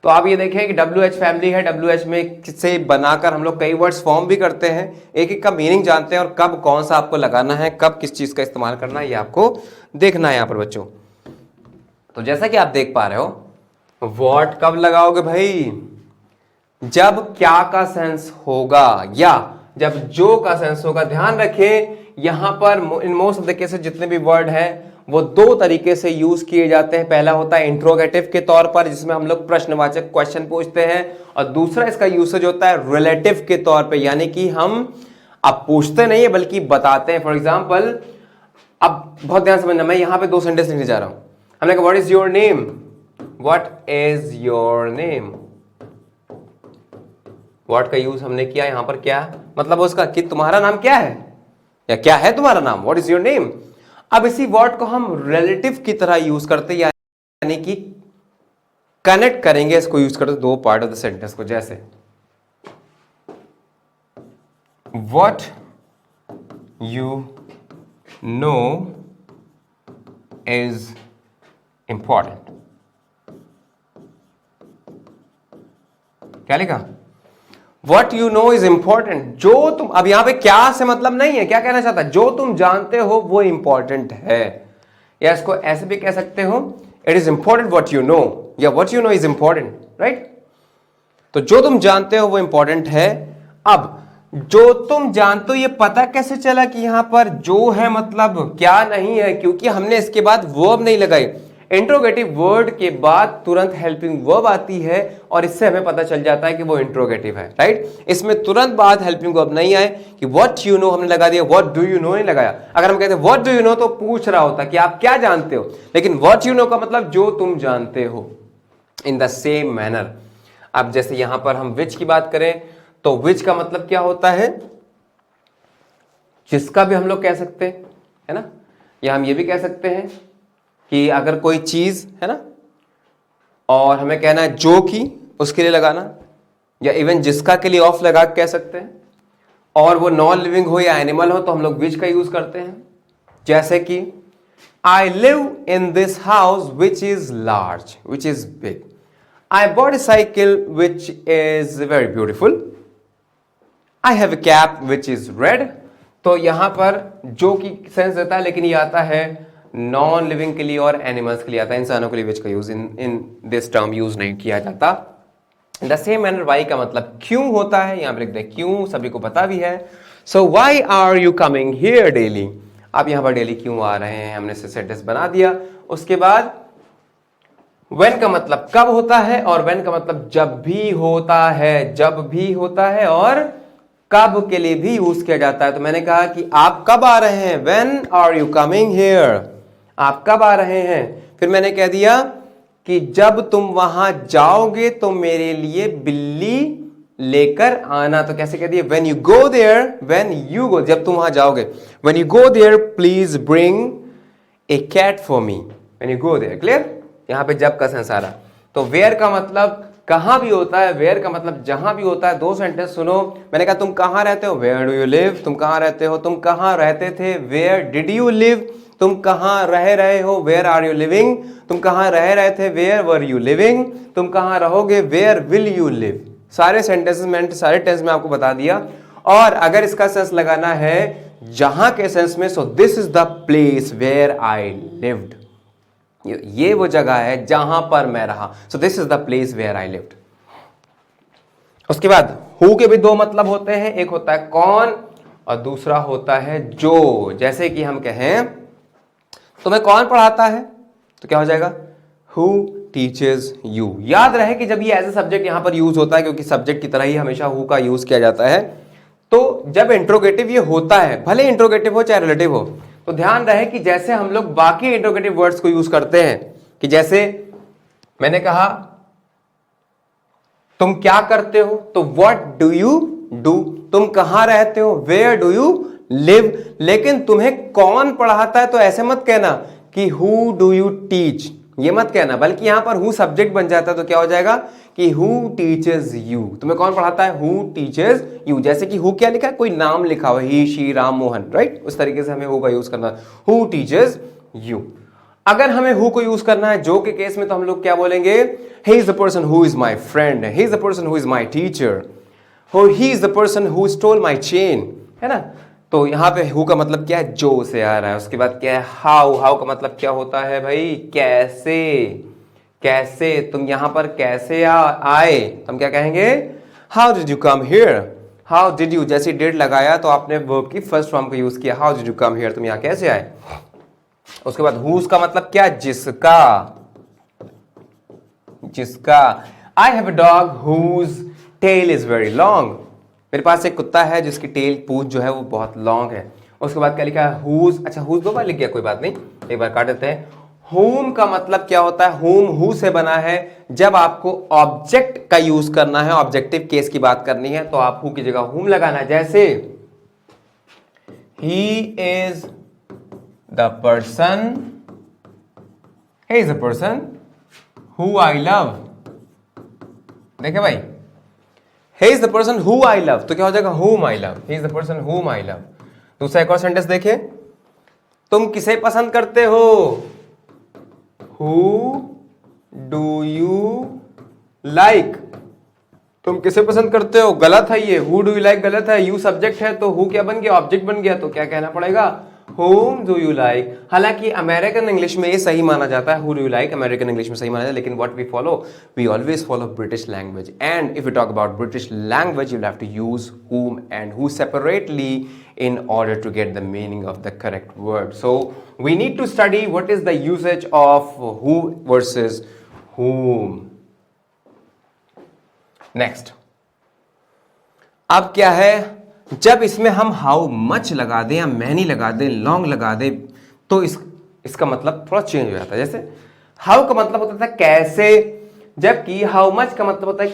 तो आप ये देखें कि WH family है, WH में से बनाकर हम लोग कई वर्ड्स फॉर्म भी करते हैं, एक एक का मीनिंग जानते हैं और कब कौन सा आपको लगाना है, कब किस चीज का इस्तेमाल करना है, ये आपको देखना है यहाँ पर बच्चों। तो जैसा कि आप देख पा रहे हो, व्हाट कब लगाओगे भाई, जब क्या का सेंस होगा या जब जो का सेंस होगा। ध्यान रखें यहां पर in most of the cases जितने भी वर्ड हैं वो दो तरीके से यूज किए जाते हैं। पहला होता है इंट्रोगेटिव के तौर पर, जिसमें हम लोग प्रश्नवाचक क्वेश्चन पूछते हैं, और दूसरा इसका यूसेज होता है रिलेटिव के तौर पे, यानी कि हम अब पूछते नहीं है बल्कि बताते हैं। फॉर एग्जाम्पल, अब बहुत ध्यान समझना, मैं यहां पे दो सेंटेंस लिखने जा रहा हूं। हमने कहा what is your name, what is your name. What का यूज हमने किया यहां पर, क्या मतलब उसका कि तुम्हारा नाम क्या है या क्या है तुम्हारा नाम, व्हाट इज योर नेम। अब इसी वर्ड को हम रिलेटिव की तरह यूज करते यानी कि कनेक्ट करेंगे इसको यूज करते दो पार्ट ऑफ द सेंटेंस को। जैसे what you know is important. क्या लिखा, what you know is important, जो तुम, अब यहां पे क्या से मतलब नहीं है, क्या कहना चाहता है, जो तुम जानते हो वो इंपॉर्टेंट है, या इसको ऐसे भी कह सकते हो, it is important what you know, या what you know is important, right. तो जो तुम जानते हो वो इंपॉर्टेंट है। अब जो तुम जानते हो ये पता कैसे चला कि यहां पर जो है मतलब क्या नहीं है, क्योंकि हमने इसके बाद वर्ब नहीं लगाई। इंट्रोगेटिव वर्ड के बाद तुरंत हेल्पिंग वर्ब आती है और इससे हमें पता चल जाता है कि वो इंट्रोगेटिव है, राइट। इसमें तुरंत बाद हेल्पिंग वर्ब नहीं आए कि व्हाट यू नो हमने लगा दिया, व्हाट डू यू नो नहीं लगाया। अगर हम कहते हैं व्हाट डू यू नो तो पूछ रहा होता कि आप क्या जानते हो, लेकिन व्हाट यू नो का मतलब जो तुम जानते हो। इन द सेम मैनर, अब जैसे यहां पर हम विच की बात करें तो विच का मतलब क्या होता है, जिसका भी हम लोग कह सकते हैं, है ना, या हम ये भी कह सकते हैं कि अगर कोई चीज है ना और हमें कहना है जो कि, उसके लिए लगाना, या इवन जिसका के लिए ऑफ लगा कह सकते हैं। और वो नॉन लिविंग हो या एनिमल हो तो हम लोग विच का यूज करते हैं। जैसे कि I live in this house which is large, which is big. I bought A cycle which is very beautiful. I have A cap which is red. तो यहां पर जो की सेंस देता है, लेकिन ये आता है नॉन लिविंग के लिए और एनिमल्स के लिए आता है, इंसानों के लिए विच का use in this term use नहीं किया जाता। द सेम मैनर वाई का मतलब क्यों होता है, यहां पर लिख दे क्यों, सभी को पता भी है। So why are you coming here daily, आप यहां पर डेली क्यों आ रहे हैं, हमने सेंटेंस बना दिया। उसके बाद when का मतलब कब होता है, और when का मतलब जब भी होता है, जब भी होता है, और कब के लिए भी यूज किया जाता है। तो मैंने कहा कि आप कब आ रहे हैं, when are you coming here, आप कब आ रहे हैं। फिर मैंने कह दिया कि जब तुम वहां जाओगे तो मेरे लिए बिल्ली लेकर आना। तो कैसे कह दिया, when you go there, when you go, जब तुम वहां जाओगे, when you go there please bring a cat for me, when you go there, clear। यहां पे जब का सेंस आ रहा। तो वेयर का मतलब कहां भी होता है, वेयर का मतलब जहां भी होता है। दो सेंटेंस सुनो, मैंने कहा तुम कहां रहते हो, वेयर डू यू लिव, तुम कहां रहते हो, तुम कहां रहते थे, वेयर डिड यू लिव, तुम कहां रह रहे हो, वेयर आर यू लिविंग, तुम कहां रह रहे थे, वेयर वर यू लिविंग, तुम कहां रहोगे, वेयर विल यू लिव। सारे सेंटेंसेस मैंने सारे टेंस में आपको बता दिया। और अगर इसका सेंस लगाना है जहां के सेंस में, so this is the place where I lived, ये वो जगह है जहां पर मैं रहा। So this is the place where I lived. उसके बाद हु के भी दो मतलब होते हैं, एक होता है कौन और दूसरा होता है जो। जैसे कि हम कहें तुम्हें कौन पढ़ाता है, तो क्या हो जाएगा, हु टीचेस यू। याद रहे कि जब ये एज ए सब्जेक्ट यहां पर यूज होता है, क्योंकि सब्जेक्ट की तरह ही हमेशा हु का यूज किया जाता है, तो जब इंट्रोगेटिव ये होता है, भले इंट्रोगेटिव हो चाहे रिलेटिव हो, तो ध्यान रहे कि जैसे हम लोग बाकी इंट्रोगेटिव वर्ड्स को यूज करते हैं, कि जैसे मैंने कहा तुम क्या करते हो, तो व्हाट डू यू डू, तुम कहां रहते हो, वेयर डू यू लिव। लेकिन तुम्हें कौन पढ़ाता है तो ऐसे मत कहना कि हु डू यू टीच, ये मत कहना, बल्कि यहां पर हु सब्जेक्ट बन जाता है तो क्या हो जाएगा कि हु टीचेस यू, तुम्हें कौन पढ़ाता है, हु टीचेस यू। जैसे कि हु क्या लिखा है, कोई नाम लिखा हुआ, ही शी राम मोहन, राइट, उस तरीके से हमें हु का यूज करना है, हु टीचेस यू। अगर हमें हु को यूज करना है जो के केस में, तो हम लोग क्या बोलेंगे, he is the person who is my friend, he is the person who is my teacher, he is the person who stole my chain, है ना। तो यहां पे हु का मतलब क्या है, जो से आ रहा है। उसके बाद क्या है, हाउ, हाउ का मतलब क्या होता है भाई, कैसे, कैसे, तुम यहां पर कैसे आए, तुम क्या कहेंगे, how did you come here, how did you, जैसे डिड लगाया तो आपने वर्ब की फर्स्ट फॉर्म का यूज किया, how did you come here, तुम यहां कैसे आए। उसके बाद हुज का मतलब क्या, जिसका, जिसका। I have a dog whose tail is very long, मेरे पास एक कुत्ता है जिसकी टेल, पूंछ जो है वो बहुत लॉन्ग है। उसके बाद क्या लिखा है, हुज, अच्छा हुज दो बार लिख गया, कोई बात नहीं, एक बार काट देते हैं, whom का मतलब क्या होता है? whom who से बना है। जब आपको ऑब्जेक्ट का यूज करना है, ऑब्जेक्टिव केस की बात करनी है, तो आप who की जगह whom लगाना है। जैसे he is the person, he is the person who I love। देखे भाई, he is the person who I love, तो क्या हो जाएगा? whom I love, he is the person whom I love। दूसरा एक और सेंटेंस देखें, तुम किसे पसंद करते हो? Who do you like? तुम किसे पसंद करते हो? गलत है ये, who do you like गलत है। you सब्जेक्ट है तो who क्या बन गया? ऑब्जेक्ट बन गया। तो क्या कहना पड़ेगा? whom do you like। हालांकि अमेरिकन इंग्लिश में ये सही माना जाता है, who do you like American English में सही माना जाता है, लेकिन what we follow, we always follow British language, and if we talk about British language, you'll have to use whom and who separately in order to get the meaning of the correct word. So we need to study what is the usage of who versus whom. Next, अब क्या है, जब इसमें हम how much लगा दें या many लगा दें, लॉन्ग लगा दें, तो इसका मतलब थोड़ा चेंज हो जाता है। जैसे हाउ का मतलब होता था कैसे, जबकि हाउ मच का मतलब होता है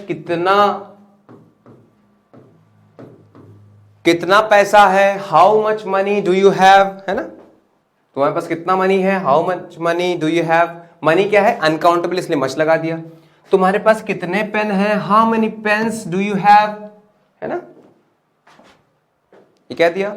कितना पैसा है। How much money do you have, है ना, तुम्हारे पास कितना मनी है। How much money do you have, money क्या है? अनकाउंटेबल, इसलिए मच लगा दिया। तुम्हारे पास कितने पेन हैं? How many pens do you have, है ना, ये कह दिया।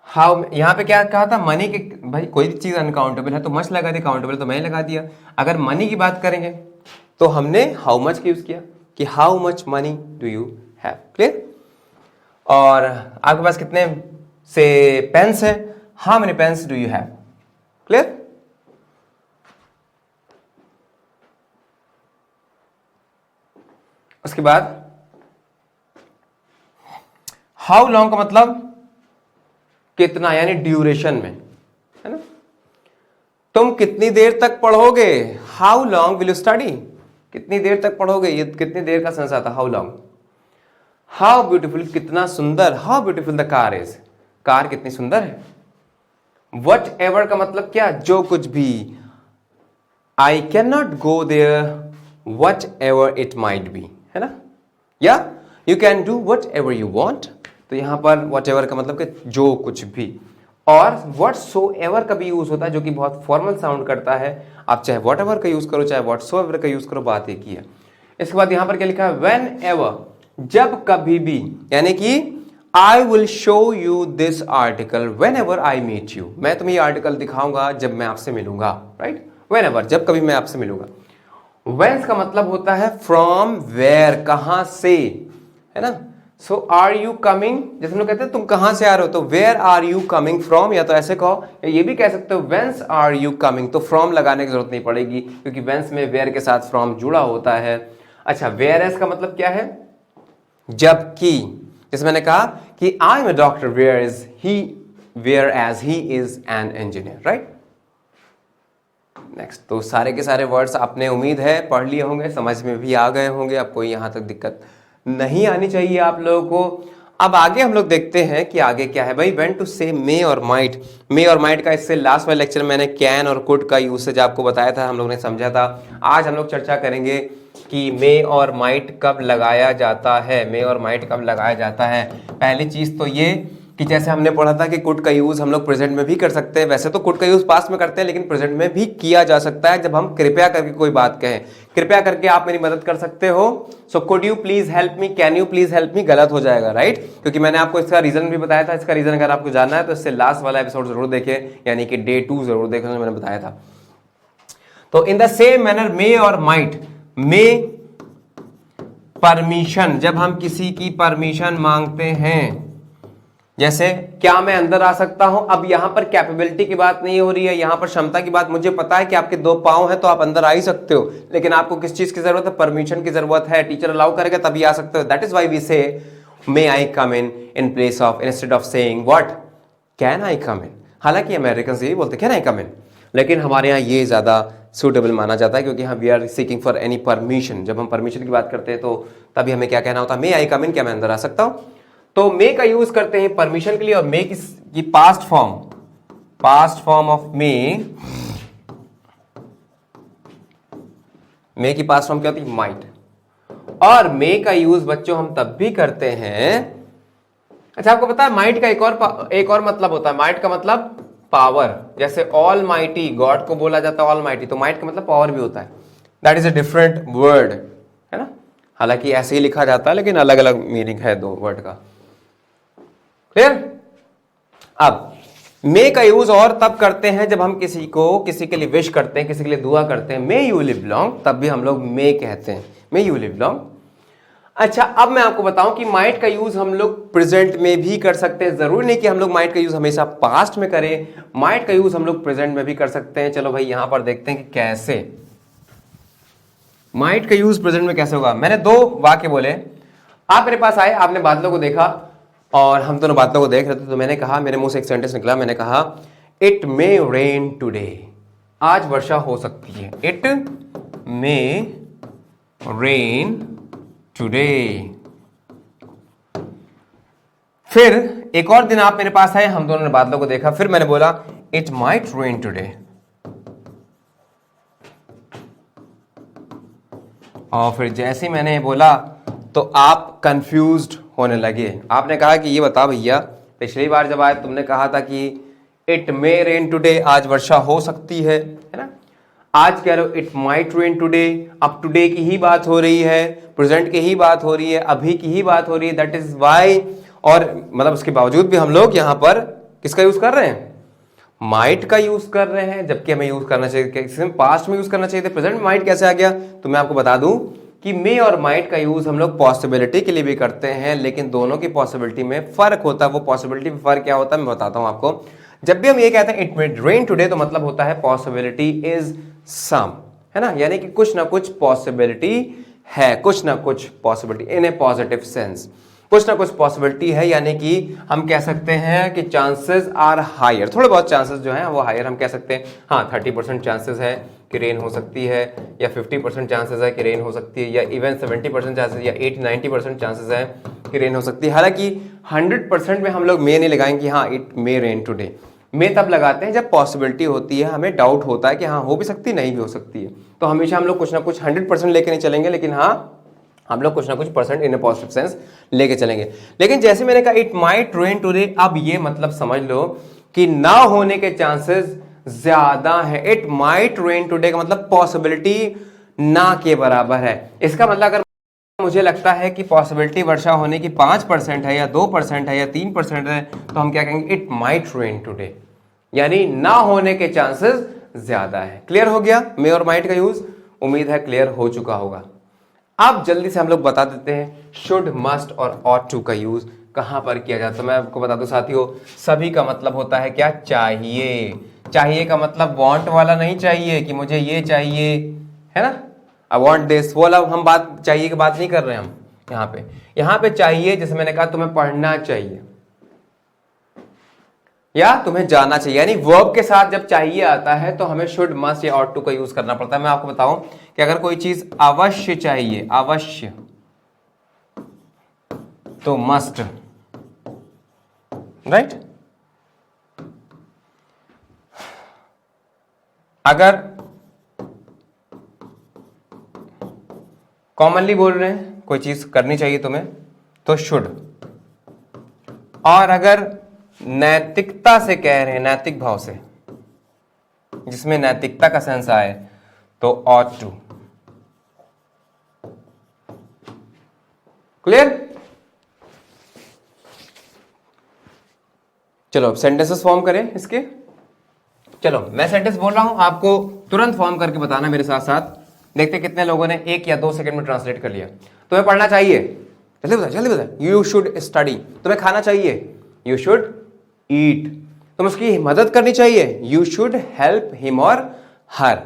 हाउ, यहां पे क्या कहा था? मनी के, भाई कोई भी चीज अनकाउंटेबल है तो मच लगा दी, काउंटेबल तो मैंने लगा दिया। अगर मनी की बात करेंगे तो हमने हाउ मच का यूज किया कि how much money do you have. Clear? और आपके पास कितने से पेन्स है? How many pens do you have. Clear? उसके बाद हाउ लॉन्ग का मतलब कितना, यानी ड्यूरेशन में, है ना। तुम कितनी देर तक पढ़ोगे? How long will you study, कितनी देर तक पढ़ोगे, ये कितनी देर का सेंस आता है हाउ लॉन्ग। हाउ ब्यूटीफुल, कितना सुंदर, how beautiful the car is, car कितनी सुंदर है। वट एवर का मतलब क्या? जो कुछ भी। I can not go there whatever it might be, है ना, या you can do whatever you want. तो यहां पर वट एवर का मतलब कि जो कुछ भी। और वट सो एवर का भी यूज होता है, जो कि बहुत फॉर्मल साउंड करता है। आप चाहे वट एवर का यूज करो, चाहे वट सो एवर का यूज करो, बात एक ही है। इसके बाद यहां पर क्या लिखा है? वेन एवर, जब कभी भी, यानी कि I will show you this article whenever I meet you, मैं तुम्हें ये आर्टिकल दिखाऊंगा जब मैं आपसे मिलूंगा। राइट? वेन एवर, जब कभी मैं आपसे मिलूंगा। वेन्स का मतलब होता है फ्रॉम वेयर, कहां से, है ना। सो आर यू कमिंग, जैसे हम लोग कहते हैं तुम कहां से आ रहे हो, तो where are you coming from, या तो ऐसे कहो, या ये भी कह सकते हो वेन्स आर यू कमिंग, तो फ्रॉम लगाने की जरूरत नहीं पड़ेगी क्योंकि वेन्स में वेयर के साथ फ्रॉम जुड़ा होता है। अच्छा, वेयर एज का मतलब क्या है? जबकि, जैसे मैंने कहा कि I am a doctor where is he, whereas he is an engineer. Right? Next, तो सारे के सारे वर्ड्स आपने उम्मीद है पढ़ लिए होंगे, समझ में भी आ गए होंगे, अब कोई यहां तक दिक्कत नहीं आनी चाहिए आप लोगों को। अब आगे हम लोग देखते हैं कि आगे क्या है। भाई वेन टू से मे और माइट, मे और माइट का इससे लास्ट वाले लेक्चर में मैंने कैन और कुड का यूसेज आपको बताया था, हम लोग ने समझा था। आज हम लोग चर्चा करेंगे कि मे और माइट कब लगाया जाता है, मे और माइट कब लगाया जाता है। पहली चीज तो ये कि जैसे हमने पढ़ा था कि कुड का यूज हम लोग प्रेजेंट में भी कर सकते हैं। वैसे तो कुड का यूज पास्ट में करते हैं, लेकिन प्रेजेंट में भी किया जा सकता है जब हम कृपया करके कोई बात कहें। कृपया करके आप मेरी मदद कर सकते हो। So could you please help me, can you please help me गलत हो जाएगा। राइट? क्योंकि मैंने आपको इसका रीजन भी बताया था। इसका रीजन अगर आपको जानना है तो इससे लास्ट वाला एपिसोड जरूर देखें, यानी कि डे 2 जरूर देखें, मैंने बताया था। तो इन द सेम मैनर मे और माइट, मे परमिशन, जब हम किसी की परमिशन मांगते हैं, जैसे क्या मैं अंदर आ सकता हूं। अब यहां पर कैपेबिलिटी की बात नहीं हो रही है, यहां पर क्षमता की बात। मुझे पता है कि आपके 2 पांव हैं तो आप अंदर आ ही सकते हो, लेकिन आपको किस चीज की जरूरत है? परमिशन की जरूरत है। टीचर अलाउ करेगा तभी आ सकते हो। That is why we say may I come in place of, instead of saying what, can I come in. हालांकि अमेरिकन यही बोलते कैन आई कम इन, लेकिन हमारे यहाँ ये ज्यादा सूटेबल माना जाता है क्योंकि हम we are seeking for any permission. जब हम परमिशन की बात करते हैं तो तभी हमें क्या कहना होता है? मे आई कम इन, क्या मैं अंदर आ सकता हूं। तो मे का यूज करते हैं परमिशन के लिए, और मे की past form past form of May की पास्ट फॉर्म क्या होती है? माइट। और मे का यूज बच्चों हम तब भी करते हैं। अच्छा, आपको पता है माइट का एक और मतलब होता है। माइट का मतलब पावर। जैसे ऑल माइटी, गॉड को बोला जाता है ऑल माइटी, तो माइट का मतलब पावर भी होता है। That is a different word, है ना। हालांकि ऐसे ही लिखा जाता है लेकिन अलग अलग मीनिंग है दो वर्ड का। क्लियर? अब मे का यूज और तब करते हैं जब हम किसी के लिए विश करते हैं, किसी के लिए दुआ करते हैं, मे यू लिव लॉन्ग, तब भी हम लोग मे कहते हैं, मे यू लिव लॉन्ग। अच्छा, अब मैं आपको बताऊं कि माइट का यूज हम लोग प्रेजेंट में भी कर सकते हैं। जरूरी नहीं कि हम लोग माइट का यूज हमेशा पास्ट में करें, माइट का यूज हम लोग प्रेजेंट में भी कर सकते हैं। चलो भाई यहां पर देखते हैं कि कैसे माइट का यूज प्रेजेंट में कैसे होगा। मैंने दो वाक्य बोले, आप मेरे पास आए, आपने बादलों को देखा और हम दोनों बादलों को देख रहे थे, तो मैंने कहा, मेरे मुंह से एक सेंटेंस निकला, मैंने कहा इट मे रेन टुडे, आज वर्षा हो सकती है। It may rain today. फिर एक और दिन आप मेरे पास आए, हम दोनों ने बादलों को देखा, फिर मैंने बोला इट माइट रेन टुडे। और फिर जैसे ही मैंने बोला तो आप कंफ्यूज्ड होने लगे। आपने कहा कि ये बता भैया, पिछली बार जब आए तुमने कहा था कि इट मे रेन टुडे, आज वर्षा हो सकती है ना। आज कह रहे हो इट माइट रेन टुडे। अब टुडे की ही बात हो रही है, प्रेजेंट की ही बात हो रही है, अभी की ही बात हो रही है, दैट इज वाई। और मतलब उसके बावजूद भी हम लोग यहां पर किसका यूज कर रहे हैं? माइट का यूज कर रहे हैं, जबकि हमें यूज करना चाहिए, पास्ट में यूज करना चाहिए था। प्रेजेंट में माइट कैसे आ गया? तो मैं आपको बता दूं कि मे और माइट का यूज हम लोग पॉसिबिलिटी के लिए भी करते हैं, लेकिन दोनों की पॉसिबिलिटी में फर्क होता है। वो पॉसिबिलिटी में फर्क क्या होता है मैं बताता हूं आपको। जब भी हम ये कहते हैं इट मे रेन टुडे, तो मतलब होता है पॉसिबिलिटी इज सम, है ना, यानी कि कुछ ना कुछ पॉसिबिलिटी है, कुछ ना कुछ possibility in A positive sense, कुछ ना कुछ पॉसिबिलिटी है, यानी कि हम कह सकते हैं कि चांसेस आर हायर, थोड़े बहुत चांसेस जो हैं वो हायर हम कह सकते हैं। हाँ, 30% चांसेस है कि रेन हो सकती है, या 50% चांसेस है कि रेन हो सकती है, या इवन 70% चांसेस या 80-90% चांसेस है कि रेन हो सकती है। हालांकि 100% में हम लोग मे नहीं लगाएंगे कि हाँ इट मे रेन टुडे। मे तब लगाते हैं जब पॉसिबिलिटी होती है, हमें डाउट होता है कि हाँ हो भी सकती है, नहीं भी हो सकती है। तो हमेशा हम लोग कुछ ना कुछ 100% लेके नहीं चलेंगे, लेकिन हाँ हम लोग कुछ ना कुछ percent in A positive sense लेके चलेंगे। लेकिन जैसे मैंने कहा इट माइट रेन टुडे, अब ये मतलब समझ लो कि ना होने के चांसेस ज्यादा है। इट माइट रेन टुडे का मतलब पॉसिबिलिटी ना के बराबर है। इसका मतलब अगर मुझे लगता है कि पॉसिबिलिटी वर्षा होने की 5% है, या 2% है, या 3% है, तो हम क्या कहेंगे? इट माइट रेन टुडे, यानी ना होने के चांसेस ज्यादा है। क्लियर हो गया मे और माइट का यूज? उम्मीद है क्लियर हो चुका होगा। अब जल्दी से हम लोग बता देते हैं शुड, मस्ट और ऑट टू का यूज कहां पर किया जाता है। मैं आपको बता दूं साथियों, सभी का मतलब होता है क्या? चाहिए। चाहिए का मतलब वांट वाला नहीं चाहिए कि मुझे ये चाहिए, है ना, आई वांट दिस, वो वाला हम बात चाहिए की बात नहीं कर रहे हैं हम यहाँ पे चाहिए, जैसे मैंने कहा तुम्हें पढ़ना चाहिए या तुम्हें जाना चाहिए, यानी वर्ब के साथ जब चाहिए आता है तो हमें शुड, मस्ट या ऑट टू का यूज करना पड़ता है। मैं आपको बताऊं कि अगर कोई चीज अवश्य चाहिए, अवश्य, तो मस्ट, राइट। अगर कॉमनली बोल रहे हैं कोई चीज करनी चाहिए तुम्हें, तो शुड। और अगर नैतिकता से कह रहे हैं, नैतिक भाव से, जिसमें नैतिकता का सेंस आए, तो ऑट टू। क्लियर? चलो अब सेंटेंसेस फॉर्म करें इसके। चलो मैं सेंटेंस बोल रहा हूं, आपको तुरंत फॉर्म करके बताना मेरे साथ साथ। देखते कितने लोगों ने 1 या 2 सेकंड में ट्रांसलेट कर लिया। तुम्हें पढ़ना चाहिए, जल्दी बता, जल्दी बता। यू शुड स्टडी, तुम्हें खाना चाहिए, यू शुड ईट। तुम उसकी मदद करनी चाहिए, यू शुड हेल्प हिम और हर।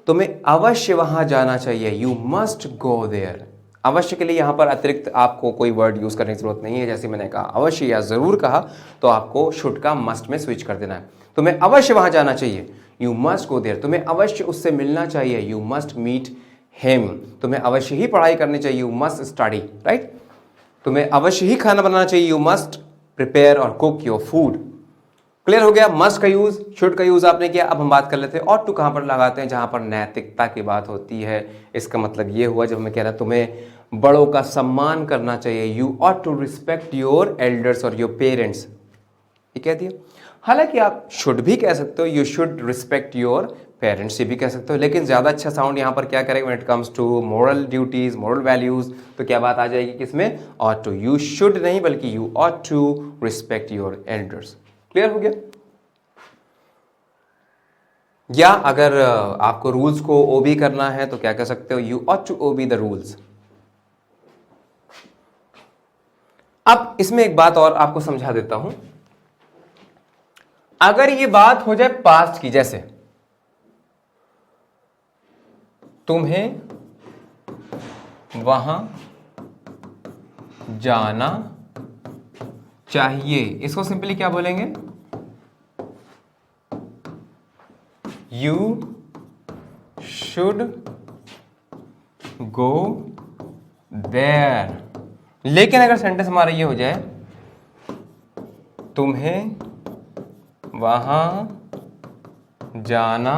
तुम्हें अवश्य वहां जाना चाहिए, यू मस्ट गो देयर। अवश्य के लिए यहां पर अतिरिक्त आपको कोई वर्ड यूज करने की जरूरत नहीं है। जैसे मैंने कहा अवश्य या जरूर कहा, तो आपको शुड का मस्ट में स्विच कर देना है। तुम्हें अवश्य वहां जाना चाहिए, यू मस्ट गो देयर। तुम्हें अवश्य उससे मिलना चाहिए, यू मस्ट मीट हिम। तुम्हें अवश्य ही पढ़ाई करनी चाहिए, यू मस्ट स्टडी, राइट। तुम्हें अवश्य ही खाना बनाना चाहिए, यू मस्ट प्रिपेयर और कुक योर फूड। क्लियर हो गया। मस्ट का यूज, शुड का यूज आपने किया। अब हम बात कर लेते हैं ऑट टू कहां पर लगाते हैं, जहां पर नैतिकता की बात होती है। इसका मतलब ये हुआ जब हमें कह रहा तुम्हें बड़ों का सम्मान करना चाहिए, you ought to respect your elders और योर पेरेंट्स, ये कह दिया। हालांकि आप शुड भी कह सकते हो, you should respect your parents, ये भी कह सकते हो, लेकिन ज्यादा अच्छा साउंड यहां पर क्या करेगा when it comes to moral duties, moral values, तो क्या बात आ जाएगी किसमें, ऑट टू। यू शुड नहीं बल्कि you ought to respect your elders. Clear हो गया। या अगर आपको रूल्स को ओबी करना है तो क्या कह सकते हो, you ought to obey the rules. अब इसमें एक बात और आपको समझा देता हूं। अगर ये बात हो जाए पास्ट की, जैसे तुम्हें वहां जाना चाहिए, इसको सिंपली क्या बोलेंगे, यू शुड गो देयर। लेकिन अगर सेंटेंस हमारा ये हो जाए, तुम्हें वहां जाना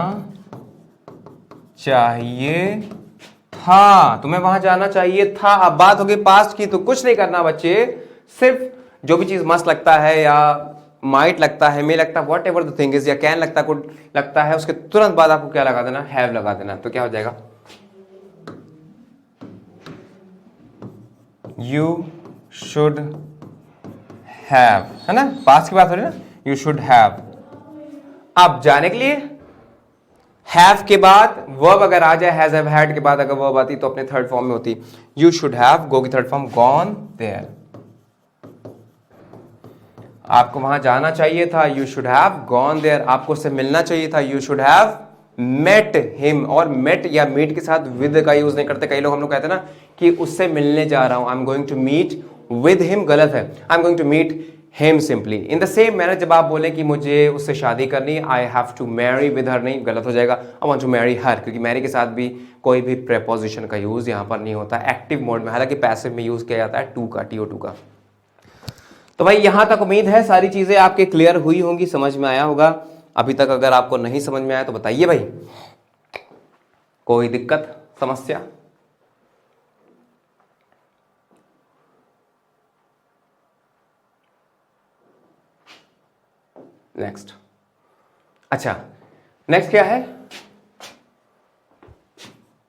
चाहिए था, तुम्हें वहां जाना चाहिए था। अब बात होगी पास्ट की, तो कुछ नहीं करना बच्चे, सिर्फ जो भी चीज मस्त लगता है या माइट लगता है, मे लगता है, what ever the thing is, या कैन लगता है, कुड लगता है, उसके तुरंत बाद आपको क्या लगा देना, हैव लगा देना। तो क्या हो जाएगा, यू शुड हैव, है ना, पास्ट की बात हो रही है ना, यू शुड हैव। अब जाने के लिए हैव के बाद वर्ब अगर आ जाए, हैज हैव हैड के बाद अगर वर्ब आती तो अपने थर्ड फॉर्म में होती, यू शुड हैव, गो की थर्ड फॉर्म गॉन देयर। आपको वहां जाना चाहिए था, you should have gone there. आपको उससे मिलना चाहिए था, you should have met him. और मेट या मीट के साथ विद का यूज नहीं करते। कई लोग हम लोग कहते हैं ना कि उससे मिलने जा रहा हूं, I am going to meet with him, गलत है, I am going to meet him simply. In the same manner जब आप बोले कि मुझे उससे शादी करनी, I have to marry with her, नहीं, गलत हो जाएगा, I want to marry her, क्योंकि मैरी के साथ भी कोई भी प्रेपोजिशन का यूज यहां पर नहीं होता एक्टिव मोड में, हालांकि पैसिव में यूज किया जाता है टू का, TO2 का। तो भाई यहां तक उम्मीद है सारी चीजें आपके क्लियर हुई होंगी, समझ में आया होगा। अभी तक अगर आपको नहीं समझ में आया तो बताइए भाई, कोई दिक्कत, समस्या? नेक्स्ट, अच्छा नेक्स्ट क्या है,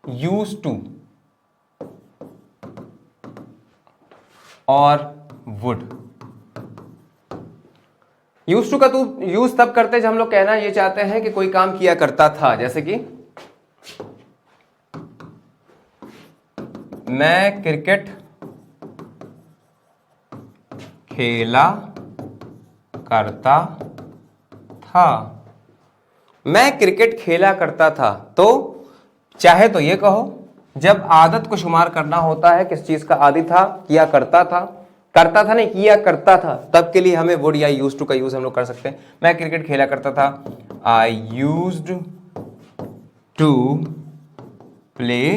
यूज टू और वुड। यूज टू का तो यूज तब करते जब हम लोग कहना ये चाहते हैं कि कोई काम किया करता था, जैसे कि मैं क्रिकेट खेला करता था, मैं क्रिकेट खेला करता था। तो चाहे तो ये कहो, जब आदत को शुमार करना होता है किस चीज का आदि था, किया करता था, करता था नहीं किया करता था, तब के लिए हमें वुड या यूज टू का यूज हम लोग कर सकते हैं। मैं क्रिकेट खेला करता था, I used to play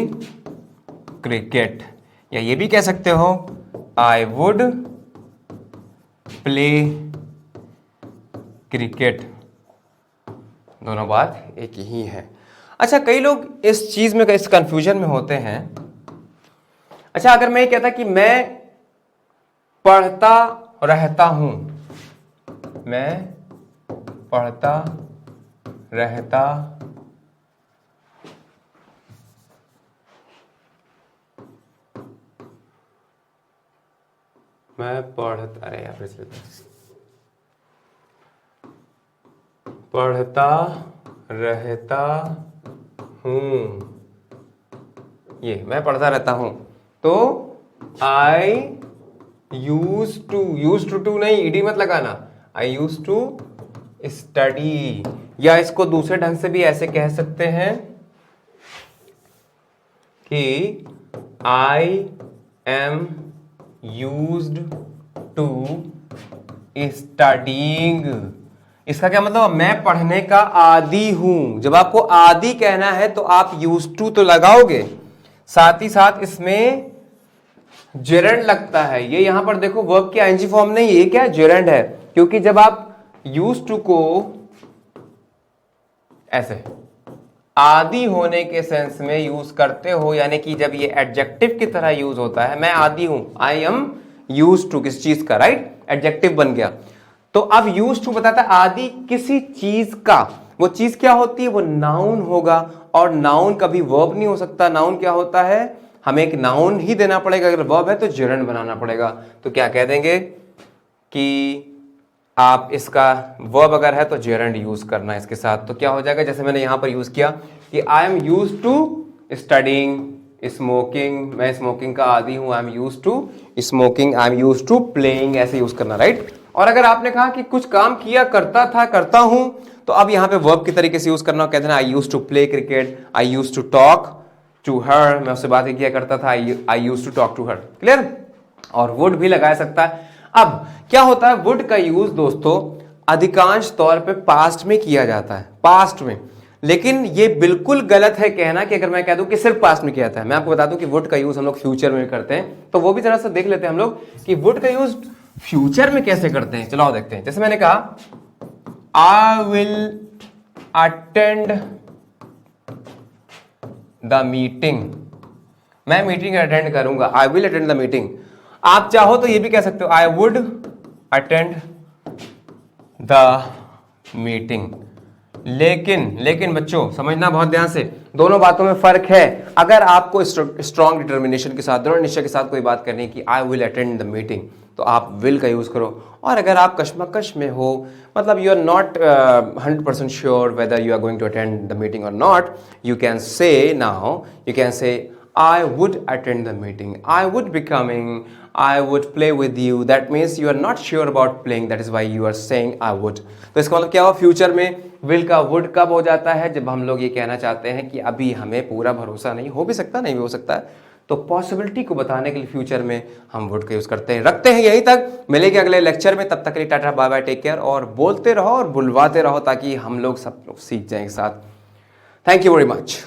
cricket. या ये भी कह सकते हो, आई वुड प्ले क्रिकेट। दोनों बात एक ही है। अच्छा, कई लोग इस चीज में, इस कंफ्यूजन में होते हैं। अच्छा, अगर मैं ये कहता कि मैं पढ़ता रहता हूं, मैं पढ़ता रहता मैं पढ़ता, अरे यार पढ़ता रहता हूं, ये मैं पढ़ता रहता हूं, तो आई यूज टू नहीं, ईडी मत लगाना, आई यूज टू स्टडी। या इसको दूसरे ढंग से भी ऐसे कह सकते हैं कि I am used to studying. इसका क्या मतलब, मैं पढ़ने का आदी हूं। जब आपको आदी कहना है तो आप यूज्ड टू तो लगाओगे, साथ ही साथ इसमें जेरेंड लगता है। ये यहां पर देखो वर्ब की आईएनजी फॉर्म नहीं, ये क्या जेरेंड है, क्योंकि जब आप यूज्ड टू को ऐसे आदी होने के सेंस में यूज करते हो, यानी कि जब ये एडजेक्टिव की तरह यूज होता है, मैं आदी हूं, आई एम यूज्ड टू किस चीज का, राइट, एडजेक्टिव बन गया। तो अब यूज्ड टू बताता है आदि किसी चीज का, वो चीज क्या होती है, वो नाउन होगा, और नाउन कभी वर्ब नहीं हो सकता। नाउन क्या होता है, हमें एक नाउन ही देना पड़ेगा, अगर वर्ब है तो जेरंड बनाना पड़ेगा। तो क्या कह देंगे कि आप इसका वर्ब अगर है तो जेरंड यूज करना है इसके साथ। तो क्या हो जाएगा, जैसे मैंने यहां पर यूज किया कि I am used to studying smoking, मैं स्मोकिंग का आदी हूं, I am used to smoking, I am used to playing, ऐसे यूज करना, राइट। और अगर आपने कहा कि कुछ काम किया करता था, करता हूं, तो अब यहां पे वर्ब की तरीके से यूज करना, कहते हैं I used to play cricket, I used to talk to her, मैं उससे बात किया करता था, I used to talk to her, clear. और वुड भी लगाया सकता है। अब क्या होता है, वुड का यूज दोस्तों अधिकांश तौर पे पास्ट में किया जाता है, पास्ट में। लेकिन ये बिल्कुल गलत है कहना कि अगर मैं कह दूं कि सिर्फ पास्ट में किया जाता है। मैं आपको बता दूं कि वुड का यूज हम लोग फ्यूचर में करते हैं, तो वो भी जरा सा देख लेते हैं हम लोग कि वुड का यूज फ्यूचर में कैसे करते हैं। चलो देखते हैं। जैसे मैंने कहा I will attend the meeting, मैं मीटिंग अटेंड करूंगा, I will attend the meeting. आप चाहो तो ये भी कह सकते हो I would attend the meeting. लेकिन बच्चों समझना बहुत ध्यान से, दोनों बातों में फर्क है। अगर आपको स्ट्रॉन्ग डिटर्मिनेशन के साथ, दृढ़ निश्चय के साथ कोई बात करनी है कि I will attend the meeting, तो आप विल का यूज करो। और अगर आप कश्मकश में हो, मतलब you are not 100% sure whether you are going to attend the meeting और not, you can say now, you can say I would attend the meeting, I would be coming, I would play with you. That means you are not sure about playing, that is why you are saying I would. तो इसका मतलब क्या हुआ, future में will का would कब हो जाता है, जब हम लोग ये कहना चाहते हैं कि अभी हमें पूरा भरोसा नहीं, हो भी सकता नहीं भी हो सकता है, तो पॉसिबिलिटी को बताने के लिए फ्यूचर में हम would का यूज करते हैं। रखते हैं यहीं तक, मिलेंगे अगले लेक्चर में, तब तक के लिए tata bye bye, take care, और बोलते रहो और बुलवाते रहो ताकि हम लोग सब लोग सीख जाएं एक साथ। Thank you very much.